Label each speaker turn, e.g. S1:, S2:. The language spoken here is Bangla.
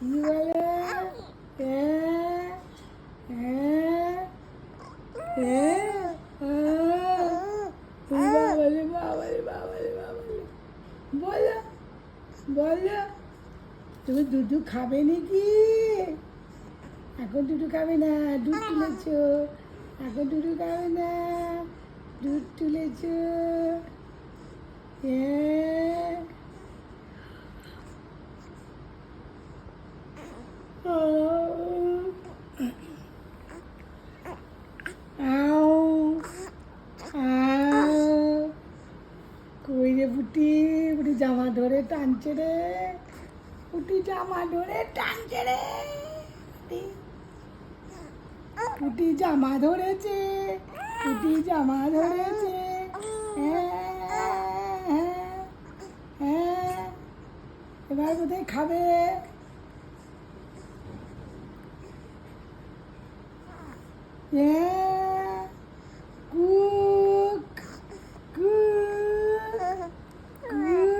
S1: কি বলে? হ্যাঁ হ্যাঁ হ্যাঁ বাবালে বাবালে বাবালে বাবালে বলো বলো, তুমি দুধু খাবে নাকি? এখন দুধু খাবে না, দুধ তুলেছ। এখন দুধু খাবে না, দুধ তুলেছ। হ্যাঁ আও আও কই রে পুটি, পুটি জামা ধরে টানছে রে, পুটি জামা ধরে টানছে রে, পুটি পুটি জামা ধরেছে, পুটি জামা ধরেছে। হ্যাঁ হ্যাঁ হ্যাঁ, এবার কোথায় খাবে? হ্যাঁ কুক কুক কুক। হ্যাঁ